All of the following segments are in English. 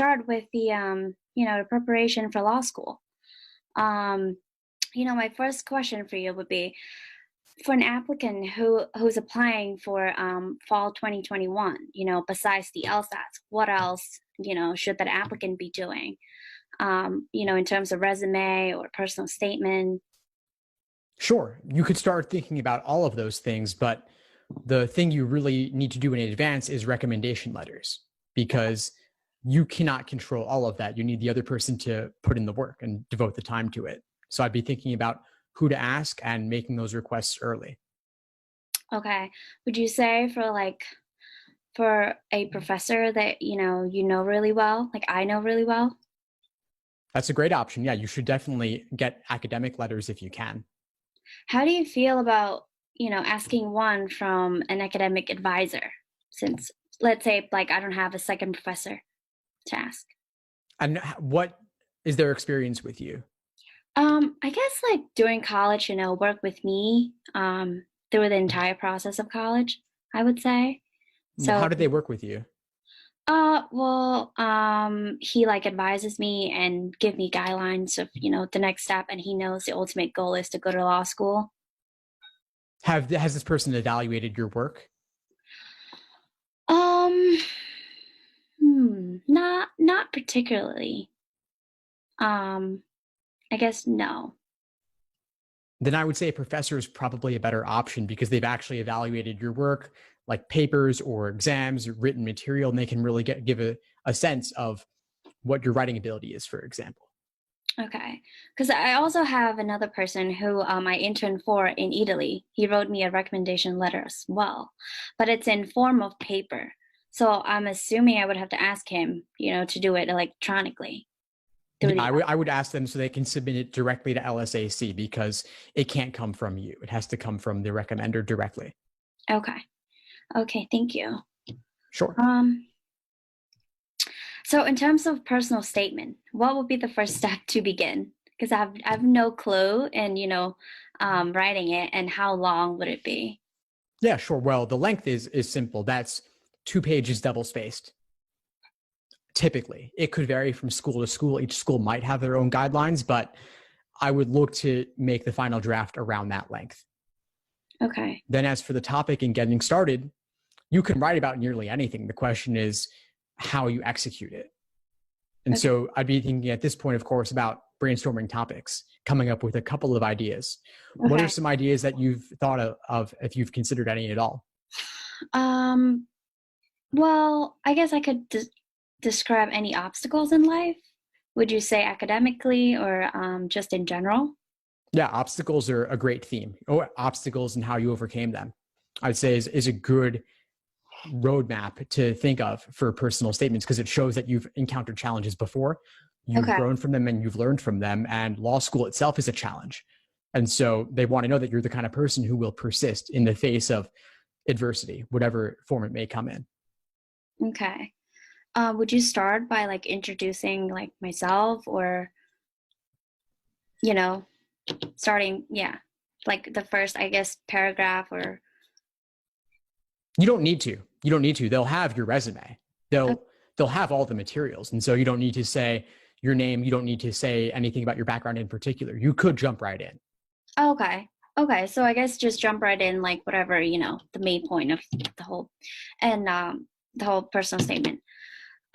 start with the preparation for law school. Um, my first question for you would be, for an applicant who's applying for fall 2021, besides the LSATs, what else, should that applicant be doing, in terms of resume or personal statement? Sure, you could start thinking about all of those things, but the thing you really need to do in advance is recommendation letters, because you cannot control all of that. You need the other person to put in the work and devote the time to it. So I'd be thinking about who to ask and making those requests early. Okay. Would you say for a professor that you know really well, like I know really well? That's a great option. Yeah, you should definitely get academic letters if you can. How do you feel about, asking one from an academic advisor? Since, let's say, like, I don't have a second professor to ask. And what is their experience with you? I guess like during college, work with me through the entire process of college, I would say. How So, did they work with you? he like advises me and give me guidelines of, the next step, and he knows the ultimate goal is to go to law school. Has this person evaluated your work? Um, not particularly. Um, I guess no. Then I would say a professor is probably a better option because they've actually evaluated your work, like papers or exams or written material, and they can really give a sense of what your writing ability is, for example. Okay. Because I also have another person who I interned for in Italy. He wrote me a recommendation letter as well, but it's in form of paper. So I'm assuming I would have to ask him, to do it electronically through Yeah, the. I would ask them so they can submit it directly to LSAC because it can't come from you. It has to come from the recommender directly. Okay. Okay. Thank you. Sure. Um. So in terms of personal statement, what would be the first step to begin? Because I have no clue in writing it, and how long would it be? Yeah, sure. Well, the length is simple. That's 2 pages double spaced. Typically, it could vary from school to school. Each school might have their own guidelines, but I would look to make the final draft around that length. Okay. Then as for the topic and getting started, you can write about nearly anything. The question is how you execute it. And Okay. so I'd be thinking at this point, of course, about brainstorming topics, coming up with a couple of ideas. What are Okay. some ideas that you've thought of if you've considered any at all? Um. Well, I guess I could describe any obstacles in life. Would you say academically or just in general? Yeah, obstacles are a great theme. Oh, obstacles and how you overcame them, I'd say is a good roadmap to think of for personal statements because it shows that you've encountered challenges before, you've Okay. grown from them and you've learned from them. And law school itself is a challenge. And so they want to know that you're the kind of person who will persist in the face of adversity, whatever form it may come in. Okay. Would you start by like introducing like myself, or you know, starting, yeah, like the first, I guess, paragraph or. You don't need to. You don't need to. They'll have your resume. Oh, They'll have all the materials. And so you don't need to say your name. You don't need to say anything about your background in particular. You could jump right in. okay. Okay. So I guess just jump right in, like whatever, the main point of and the whole personal statement.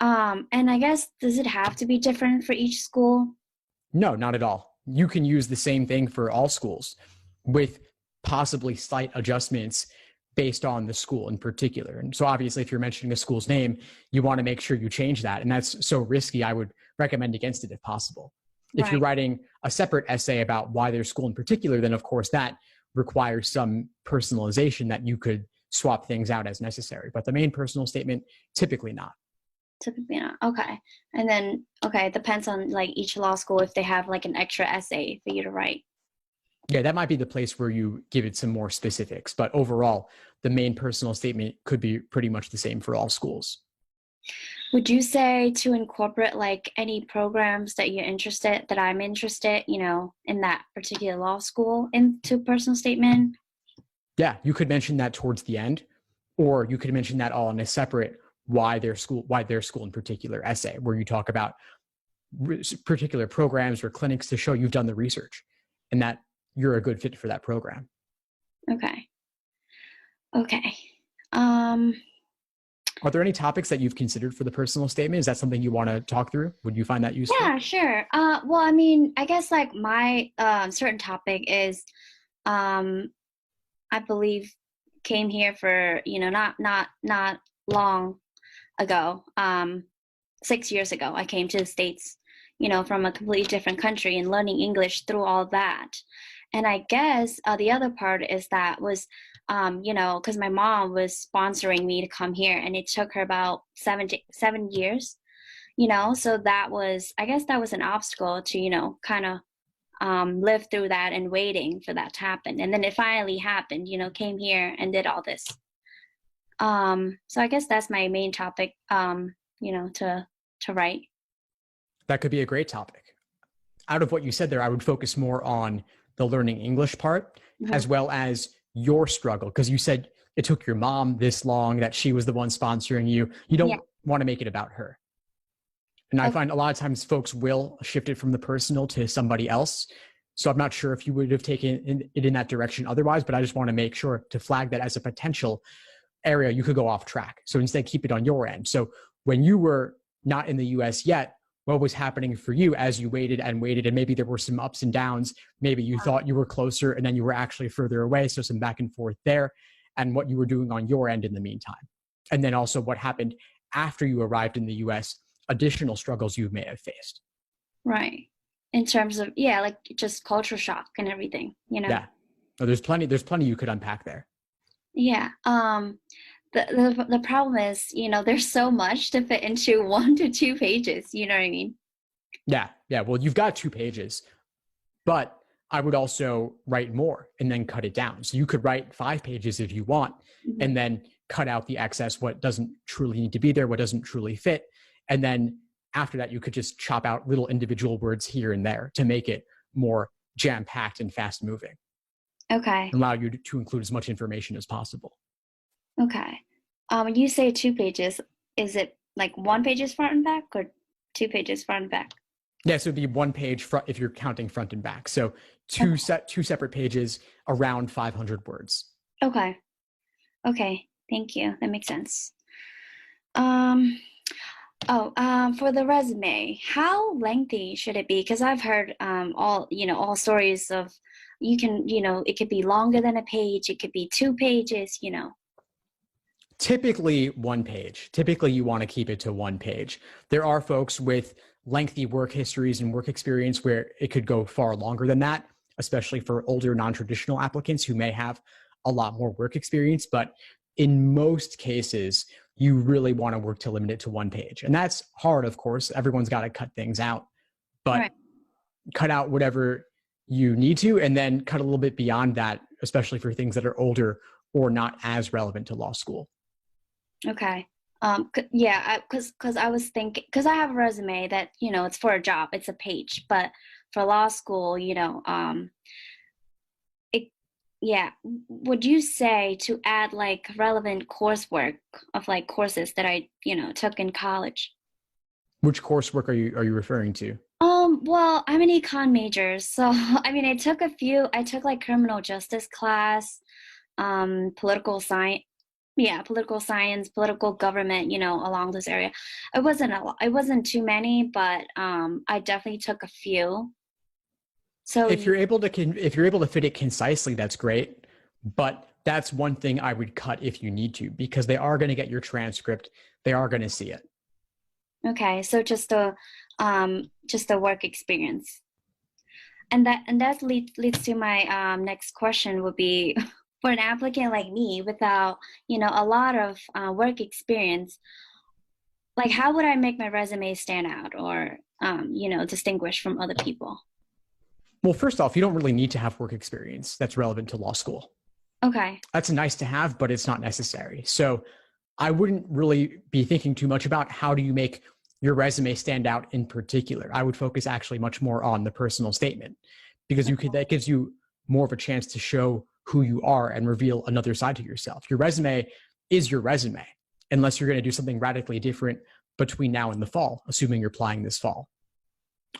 And I guess, does it have to be different for each school? No, not at all. You can use the same thing for all schools with possibly slight adjustments based on the school in particular. And so obviously, if you're mentioning a school's name, you want to make sure you change that. And that's so risky. I would recommend against it if possible. If you're Right. writing a separate essay about why their school in particular, then of course that requires some personalization that you could swap things out as necessary. But the main personal statement, typically not. Typically not. Okay. And then, okay, it depends on like each law school if they have like an extra essay for you to write. Yeah, that might be the place where you give it some more specifics. But overall, the main personal statement could be pretty much the same for all schools. Would you say to incorporate like any programs that I'm interested, in that particular law school into personal statement? Yeah, you could mention that towards the end, or you could mention that all in a separate why their school in particular essay, where you talk about particular programs or clinics to show you've done the research and that you're a good fit for that program. Okay. Okay. Um, Are there any topics that you've considered for the personal statement? Is that something you want to talk through? Would you find that useful? yeah, sure. Well, I mean, I guess like my certain topic is, um, I believe came here for, not long ago. 6 years ago, I came to the States, from a completely different country and learning English through all that. And I guess the other part is that was, because my mom was sponsoring me to come here, and it took her about 7 years, so that was, I guess that was an obstacle to, kind of live through that and waiting for that to happen. And then it finally happened, came here and did all this. So I guess that's my main topic, to write. That could be a great topic. Out of what you said there, I would focus more on the learning English part, as well as your struggle, because you said it took your mom this long, that she was the one sponsoring you. You don't want to make it about her. And I find a lot of times folks will shift it from the personal to somebody else. So I'm not sure if you would have taken it in that direction otherwise, but I just want to make sure to flag that as a potential area you could go off track. So instead, keep it on your end. So when you were not in the US yet, what was happening for you as you waited, and maybe there were some ups and downs. Maybe you thought you were closer and then you were actually further away. So some back and forth there, and what you were doing on your end in the meantime. And then also what happened after you arrived in the US, additional struggles you may have faced. Right. In terms of, like just culture shock and everything, Yeah. Oh, there's plenty you could unpack there. Yeah. The problem is, there's so much to fit into 1 to 2 pages. You know what I mean? Yeah. Well, you've got 2 pages, but I would also write more and then cut it down. So you could write 5 pages if you want, and then cut out the excess, what doesn't truly need to be there, what doesn't truly fit. And then after that, you could just chop out little individual words here and there to make it more jam-packed and fast-moving. Okay. Allow you to include as much information as possible. Okay. When you say 2 pages, is it like 1 page is front and back, or 2 pages front and back? Yeah, so it'd be 1 page front if you're counting front and back. So two separate pages, around 500 words. Okay. Thank you. That makes sense. For the resume, how lengthy should it be? Because I've heard all stories of, you can, it could be longer than a page, it could be 2 pages, Typically 1 page. Typically you want to keep it to 1 page. There are folks with lengthy work histories and work experience where it could go far longer than that, especially for older non-traditional applicants who may have a lot more work experience. But in most cases, you really want to work to limit it to 1 page. And that's hard, of course. Everyone's got to cut things out, but cut out whatever you need to, and then cut a little bit beyond that, especially for things that are older or not as relevant to law school. Okay. Because I was thinking, because I have a resume that, it's for a job, it's a page, but for law school, would you say to add like relevant coursework of like courses that I, took in college? Which coursework are you referring to? Well, I'm an econ major, so I mean, I took like criminal justice class, political science, political government, along this area. It wasn't too many, but I definitely took a few. So if you're able to fit it concisely, that's great. But that's one thing I would cut if you need to, because they are going to get your transcript. They are going to see it. Okay, so just a work experience, and that leads to my next question would be, for an applicant like me without a lot of work experience, like how would I make my resume stand out or distinguish from other people? Well, first off, you don't really need to have work experience that's relevant to law school. Okay. That's nice to have, but it's not necessary. So I wouldn't really be thinking too much about how do you make your resume stand out in particular. I would focus actually much more on the personal statement, because that gives you more of a chance to show who you are and reveal another side to yourself. Your resume is your resume. unless you're going to do something radically different between now and the fall, assuming you're applying this fall.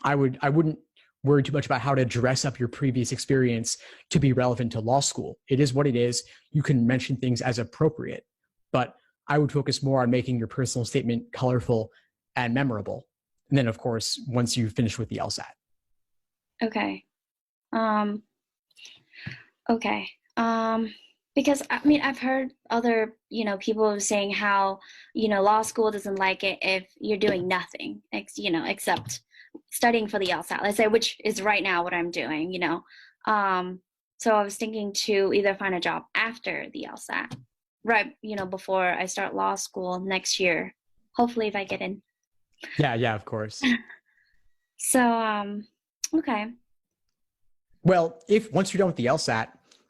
I wouldn't worry too much about how to dress up your previous experience to be relevant to law school. It is what it is. You can mention things as appropriate, but I would focus more on making your personal statement colorful and memorable. And then, of course, once you finish with the LSAT. Okay. Okay. Because I mean, I've heard other, people saying how, law school doesn't like it if you're doing nothing, except studying for the LSAT, let's say, which is right now what I'm doing, So I was thinking to either find a job after the LSAT, right, before I start law school next year, hopefully if I get in. Yeah, of course. So, okay. Well, once you're done with the LSAT,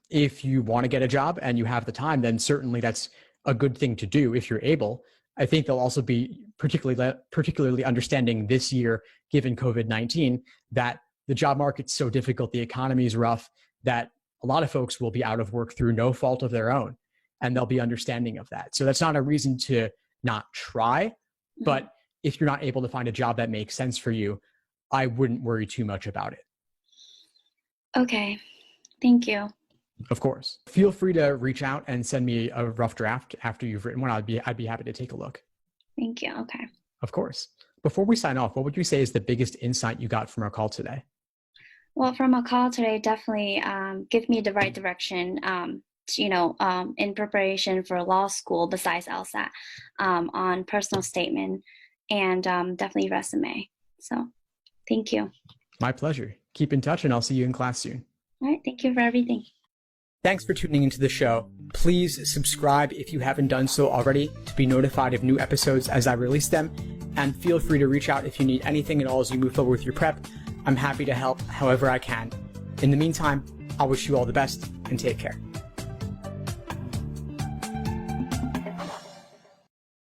if you want to get a job and you have the time, then certainly that's a good thing to do if you're able. I think they'll also be particularly understanding this year, given COVID-19, that the job market's so difficult, the economy is rough, that a lot of folks will be out of work through no fault of their own, and they'll be understanding of that. So that's not a reason to not try, but if you're not able to find a job that makes sense for you, I wouldn't worry too much about it. Okay, thank you. Of course. Feel free to reach out and send me a rough draft after you've written one. I'd be happy to take a look. Thank you. Okay. Of course. Before we sign off, what would you say is the biggest insight you got from our call today? Well, from our call today, definitely give me the right direction, in preparation for law school besides LSAT, on personal statement and definitely resume. So thank you. My pleasure. Keep in touch and I'll see you in class soon. All right. Thank you for everything. Thanks for tuning into the show. Please subscribe if you haven't done so already to be notified of new episodes as I release them. And feel free to reach out if you need anything at all as you move forward with your prep. I'm happy to help however I can. In the meantime, I'll wish you all the best and take care.